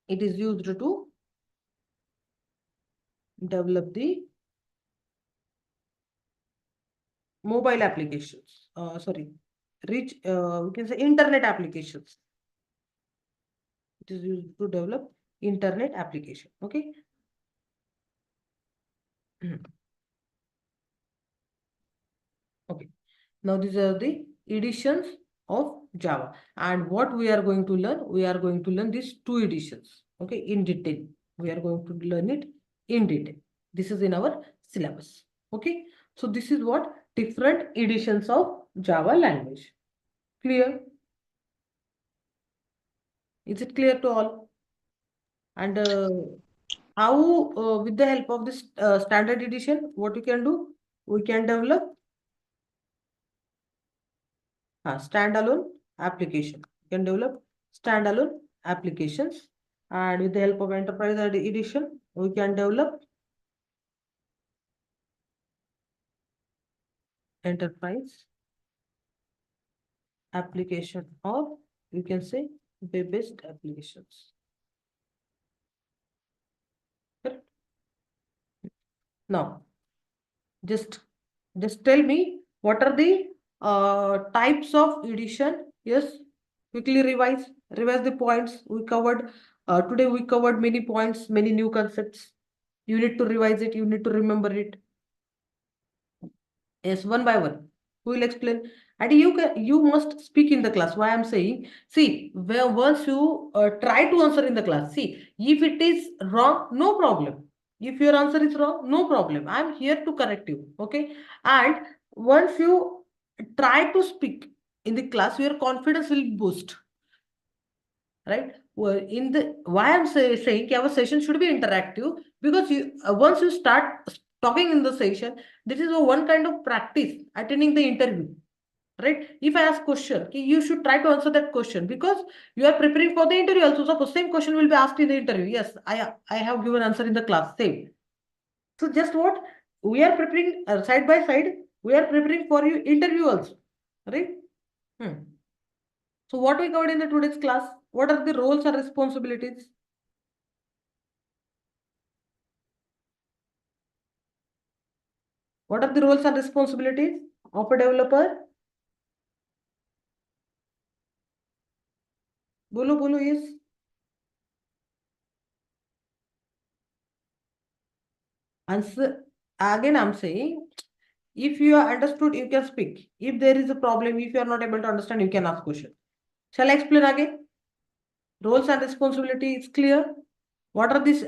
It is used to develop the mobile applications. Sorry, we can say internet applications. It is used to develop internet application. Okay. Okay. Now these are the editions of Java. And what we are going to learn? We are going to learn these two editions. Okay, in detail. We are going to learn it in detail. This is in our syllabus. Okay. So this is what different editions of Java language. Clear? Is it clear to all? And how with the help of this standard edition, what we can do? We can develop standalone application. You can develop standalone applications, and with the help of enterprise edition, we can develop enterprise application, or you can say web-based applications. Correct? Now, just tell me what are the types of edition. Yes, quickly revise the points we covered. Today we covered many points, many new concepts. You need to revise it, you need to remember it. Yes, one by one. Who will explain? And you must speak in the class. Why I'm saying, see, where once you try to answer in the class, see, if it is wrong, no problem. If your answer is wrong, no problem. I'm here to correct you. Okay. And once you try to speak in the class, your confidence will boost. Right? Well, in the why I'm saying our session should be interactive, because you once you start talking in the session, this is a one kind of practice attending the interview. Right? If I ask question, you should try to answer that question, because you are preparing for the interview also. Suppose same question will be asked in the interview. Yes, I have given answer in the class, same. So just what we are preparing side by side, we are preparing for you interview also, right? So what we covered in the today's class? What are the roles and responsibilities? What are the roles and responsibilities of a developer? Bolo, yes. Answer. Again, I'm saying, if you are understood, you can speak. If there is a problem, if you are not able to understand, you can ask question. Shall I explain again? Roles and responsibility is clear. What are these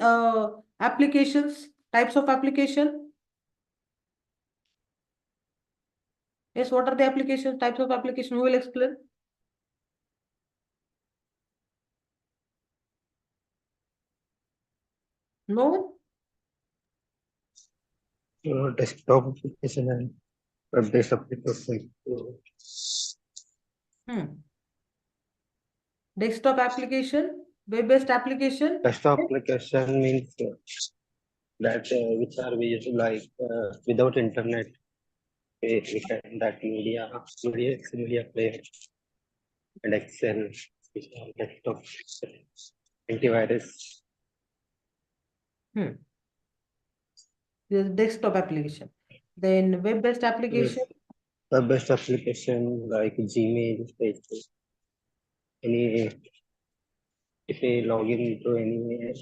applications? Types of application? Yes, what are the applications? Types of application? Who will explain? No one? Desktop application and web-based application. Desktop application, web-based application. Desktop application means that which are we use like without internet. We can that media player and Excel, which are desktop antivirus. The desktop application. Then web-based application. Yes. web-based application like Gmail, Facebook, any if I log into any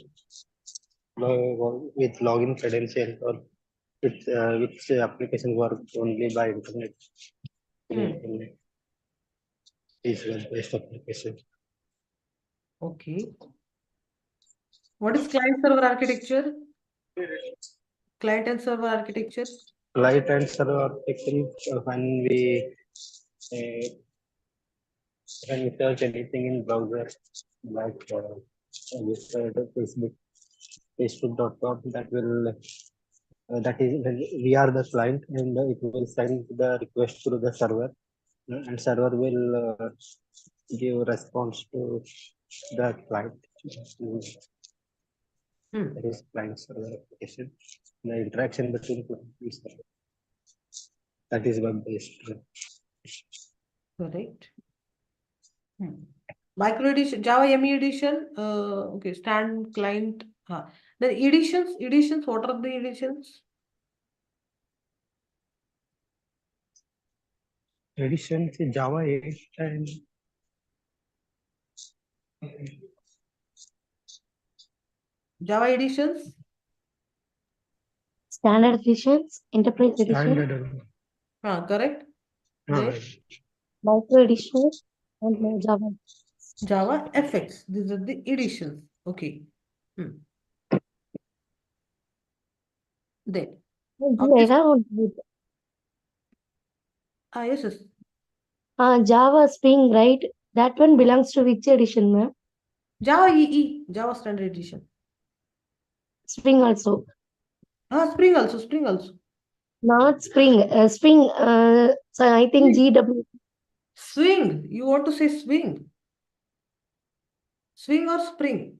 with login credentials or which application work only by internet in is web-based application. Okay. What is client server architecture? Client and server architecture? Client and server architecture when we search anything in browser like Facebook, Facebook.com, that will that is when we are the client and it will send the request to the server and server will give response to the client. That is client server application. The interaction between client and server. That is web based. Correct. Micro edition, Java ME edition. Okay, stand client. Then editions. What are the editions? Edition Java 8 and Java editions. Standard editions, enterprise edition, standard. Correct. Then micro edition, and Java. Java FX. These are the editions. Okay. Then. Yes. Java Spring, right? That one belongs to which edition, ma'am? Java EE, Java Standard Edition. Spring also. Spring also. Not Spring. Spring. So I think GW. Swing. You want to say swing? Swing or spring?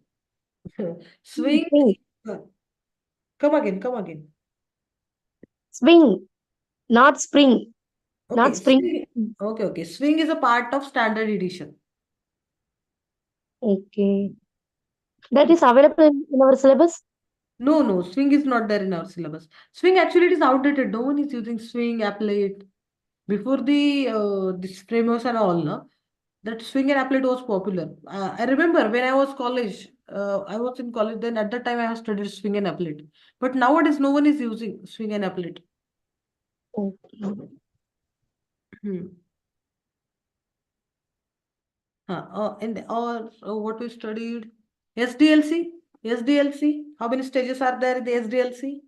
Swing. Spring. Come again. Swing, not Spring. Okay, not Spring. Okay. Swing is a part of Standard Edition. Okay. That is available in our syllabus? No. Swing is not there in our syllabus. Swing actually it is outdated. No one is using Swing, Applet. Before the this frameworks and all, no? That Swing and Applet was popular. I remember when I was college, I was in college, then at that time I have studied Swing and Applet. But nowadays no one is using Swing and Applet. Okay. What we studied? SDLC. How many stages are there in the SDLC?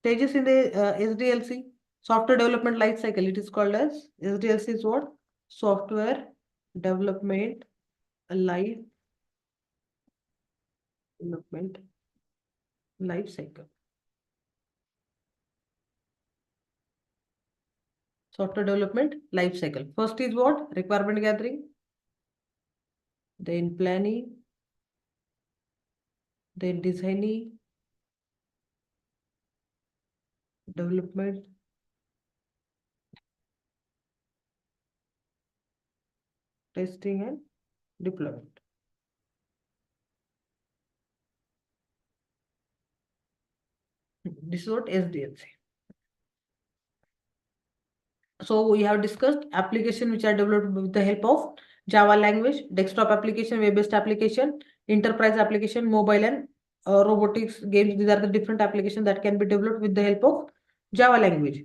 Stages in the SDLC, software development life cycle. It is called as SDLC is what? Software development life cycle. Software development life cycle. First is what? Requirement gathering, then planning, then designing, development, testing and deployment. This is what SDLC. So we have discussed application which are developed with the help of Java language, desktop application, web-based application, enterprise application, mobile and robotics games. These are the different applications that can be developed with the help of Java language.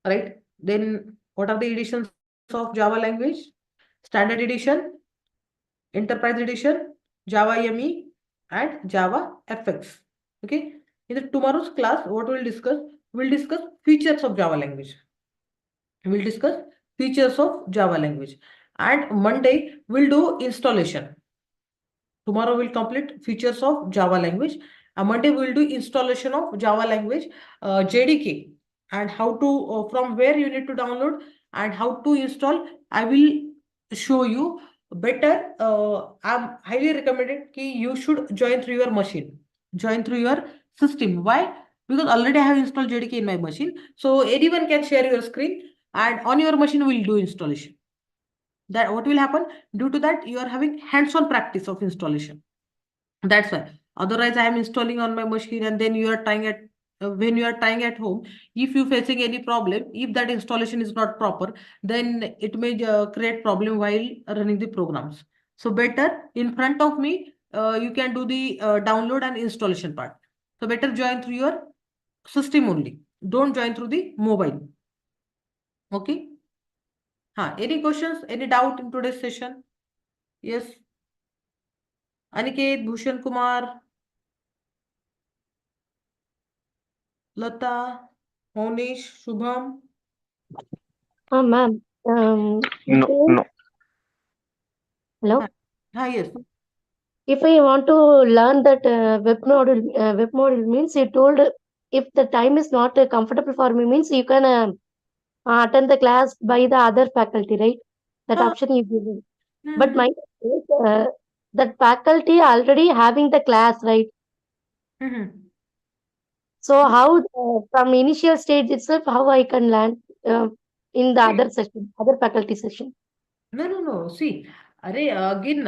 Right? Then what are the editions of Java language? Standard edition, enterprise edition, Java ME and Java FX. Okay. In the tomorrow's class, what we'll discuss? We'll discuss features of Java language. We'll discuss features of Java language. And Monday, we'll do installation. Tomorrow, we'll complete features of Java language. And Monday, we'll do installation of Java language, JDK, and how to, from where you need to download and how to install. I will show you better. I'm highly recommended that you should join through your machine, join through your system. Why? Because already I have installed JDK in my machine. So anyone can share your screen and on your machine we'll do installation. That what will happen? Due to that, you are having hands-on practice of installation. That's why. Otherwise, I am installing on my machine, and then you are trying at when you are trying at home. If you facing any problem, if that installation is not proper, then it may create problem while running the programs. So better in front of me, you can do the download and installation part. So better join through your system only. Don't join through the mobile. Okay. Any questions? Any doubt in today's session? Yes. Aniket, Bhushan Kumar, Lata, Monish, Shubham. Ma'am, No, if I- no. hello. Yes. If I want to learn that web module means you told if the time is not comfortable for me means you can attend the class by the other faculty, right? That Huh. option you given. But Mhm. my is, that faculty already having the class, right? Mhm. So how from initial stage itself, how I can learn in the See, other session, other faculty session? no. See, again,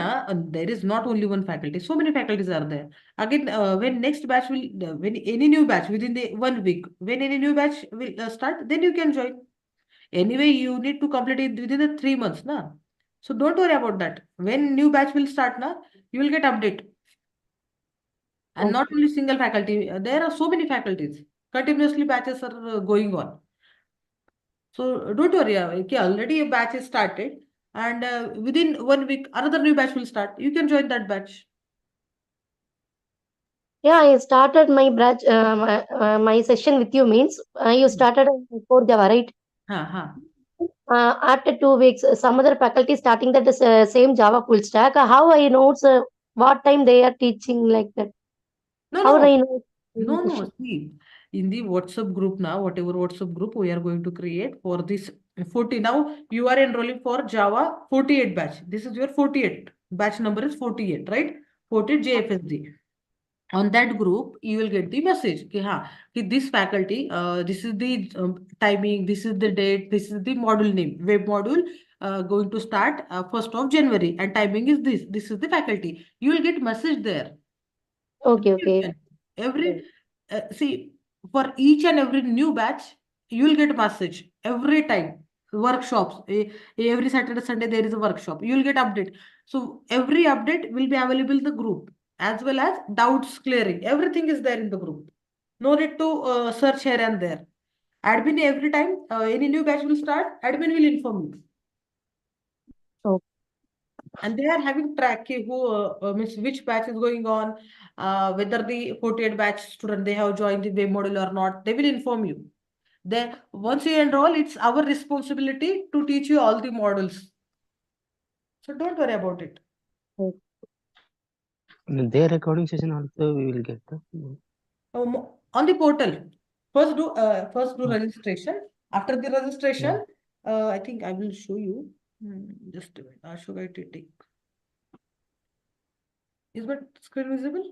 there is not only one faculty. So many faculties are there. Again, when next batch will, when any new batch within the 1 week, when any new batch will start, then you can join. Anyway, you need to complete it within the 3 months, na. So don't worry about that. When new batch will start, na, you will get update. And not Okay. only single faculty, there are so many faculties. Continuously batches are going on. So don't worry, okay, already a batch is started, and within 1 week, another new batch will start. You can join that batch. Yeah, I started my batch, my session with you means you Hmm. started for Java, right? Ha. After 2 weeks, some other faculty starting that is same Java full stack. How I know what time they are teaching like that? No, How no, I know no. session? See, in the WhatsApp group now, whatever WhatsApp group we are going to create for this 40. Now you are enrolling for Java 48 batch. This is your 48. Batch number is 48, right? 48 JFSD. On that group you will get the message कि this faculty, this is the timing, this is the date, this is the module name, web module going to start 1st of January, and timing is this is the faculty. You will get message there. Okay, okay. Every see, for each and every new batch you will get message every time. Workshops, every Saturday Sunday there is a workshop, you will get update. So every update will be available in the group, as well as doubts clearing, everything is there in the group. No need to search here and there. Admin, every time any new batch will start, admin will inform you. Oh, And they are having track who means which batch is going on, whether the 48 batch student they have joined the web module or not, they will inform you. Then once you enroll, it's our responsibility to teach you all the modules. So don't worry about it. oh, Their recording session also we will get the. On the portal, first do Oh, registration. After the yeah. registration, I think I will show you. Just a minute. Ashok IT. Is my screen visible?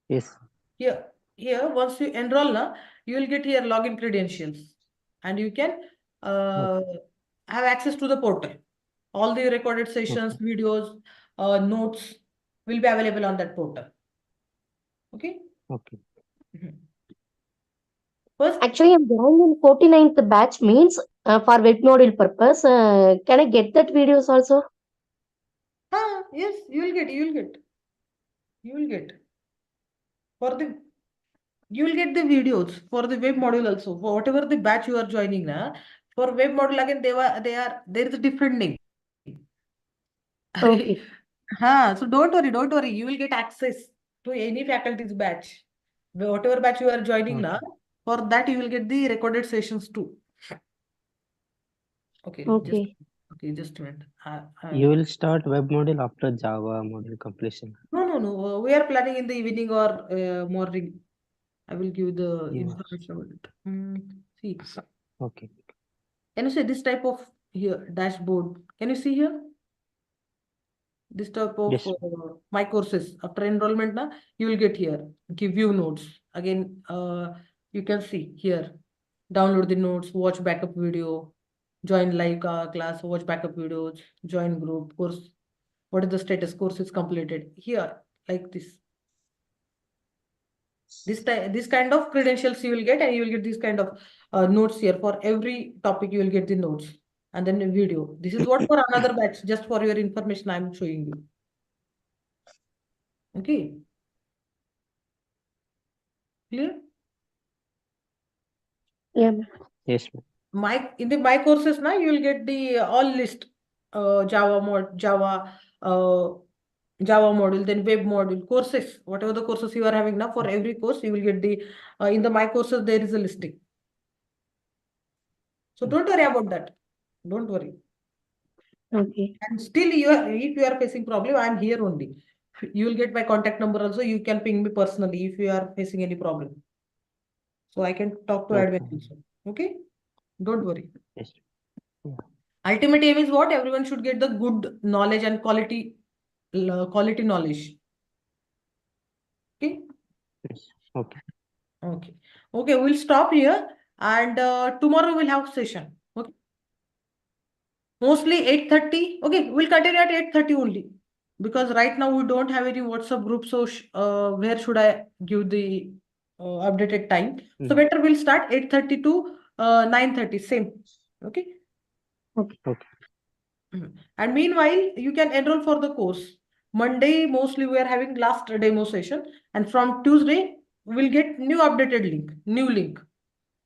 Yes. Here, once you enroll, na, you will get here login credentials, and you can uh, Okay. have access to the portal. All the recorded sessions, Okay. videos, notes will be available on that portal. Okay. Okay. Mhm. First, actually, I'm joined in 49th batch means for web module purpose. Can I get that videos also? yes, you will get for the you will get the videos for the web module also, for whatever the batch you are joining now. For web module again, there is a different name. Okay, So don't worry. You will get access to any faculty's batch. Whatever batch you are joining now, Okay. for that you will get the recorded sessions too. Okay, okay. just a minute. You will start web module after Java module completion. No. We are planning in the evening or morning. I will give the Yes. information about it. See, Okay. can you say this type of here dashboard? Can you see here? This type of Yes. my courses after enrollment na, you will get here give you notes again. You can see here, download the notes, watch backup video, join live class, watch backup videos, join group, course, what is the status, course is completed. Here, like this. This kind of credentials you will get, and you will get this kind of notes here. For every topic, you will get the notes and then a video. This is what for another batch, just for your information, I'm showing you. Okay. Clear? Yeah, ma'am. Yes, ma'am. In the my courses now, you will get the all list, Java Java module, then web module, courses, whatever the courses you are having now, for every course, you will get the, in the my courses, there is a listing. So don't worry about that. Don't worry. Okay. And still, if you are facing problem, I am here only. You will get my contact number also. You can ping me personally if you are facing any problem. So I can talk to Okay. admin also. Okay? Don't worry. Yes. Yeah. Ultimate aim is what? Everyone should get the good knowledge and quality knowledge. Okay? Yes. Okay. Okay. Okay, we'll stop here. And tomorrow we'll have session. Okay. Mostly 8:30. Okay, we'll continue at 8:30 only. Because right now we don't have any WhatsApp group. So where should I give the updated time? So better we'll start 8:30 to 9:30. Same. Okay. Okay. Okay. And meanwhile, you can enroll for the course. Monday, mostly we are having last demo session. And from Tuesday, we'll get new updated link, new link.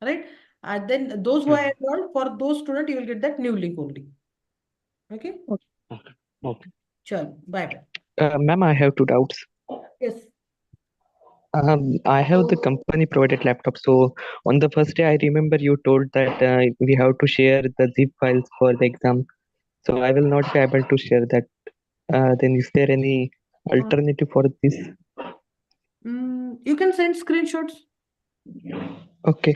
Right? And then those who are enrolled, for those students, you will get that new link only. Okay? Okay. Okay. Sure. Bye. Ma'am, I have two doubts. Yes. I have the company provided laptop. So on the first day, I remember you told that we have to share the zip files for the exam. So I will not be able to share that. Then is there any alternative for this? You can send screenshots. Okay.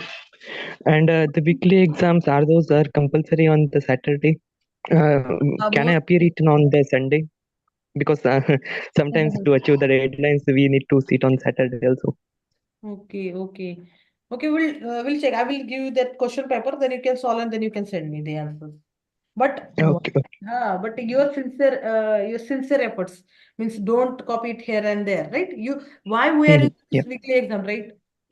And the weekly exams, are those are compulsory on the Saturday? Can I appear it on the Sunday? Because sometimes to achieve the deadlines, we need to sit on Saturday also. Okay. We'll check. I will give you that question paper. Then you can solve and then you can send me the answers. But Okay. but your sincere efforts means don't copy it here and there, right? Why we are in Yeah. this weekly exam, right?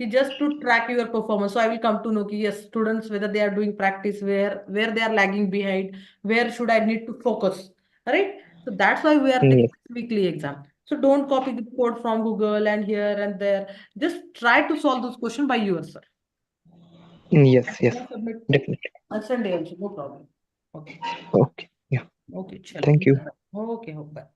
Just to track your performance. So I will come to know, yes, students, whether they are doing practice, where they are lagging behind, where should I need to focus, right? So that's why we are taking Yes. this weekly exam. So don't copy the code from Google and here and there. Just try to solve those questions by yourself. Yes. And Yes. can submit Definitely. on Sunday also, no problem. Okay. Okay. Yeah. Okay, chalo. Thank you. Okay, bye.